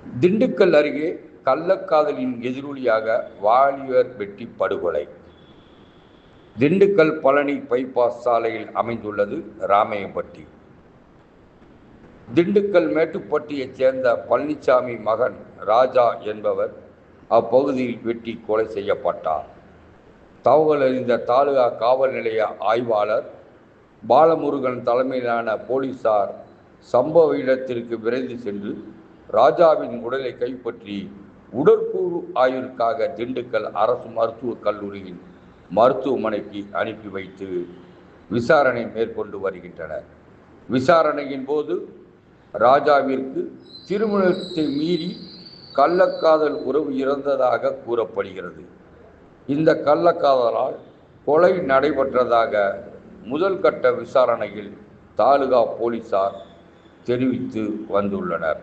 திண்டுக்கல் அருகே கள்ளக்காதலின் எதிரொலியாக வாலிபர் வெட்டி படுகொலை. திண்டுக்கல் பழனி பைபாஸ் சாலையில் அமைந்துள்ளது ராமையன்பட்டி. திண்டுக்கல் மேட்டுப்பட்டியைச் சேர்ந்த பழனிசாமி மகன் ராஜா என்பவர் அப்பகுதியில் வெட்டி கொலை செய்யப்பட்டார். தகவல் அறிந்த தாலுகா காவல் நிலைய ஆய்வாளர் பாலமுருகன் தலைமையிலான போலீசார் சம்பவ இடத்திற்கு விரைந்து சென்று ராஜாவின் உடலை கைப்பற்றி உடற்கூறு ஆய்விற்காக திண்டுக்கல் அரசு மருத்துவக் கல்லூரியின் மருத்துவமனைக்கு அனுப்பி வைத்து விசாரணை மேற்கொண்டு வருகின்றனர். விசாரணையின் போது ராஜாவிற்கு திருமணத்தை மீறி கள்ளக்காதல் உறவு இருந்ததாக கூறப்படுகிறது. இந்த கள்ளக்காதலால் கொலை நடைபெற்றதாக முதல் கட்ட விசாரணையில் தாலுகா போலீசார் தெரிவித்து வந்துள்ளனர்.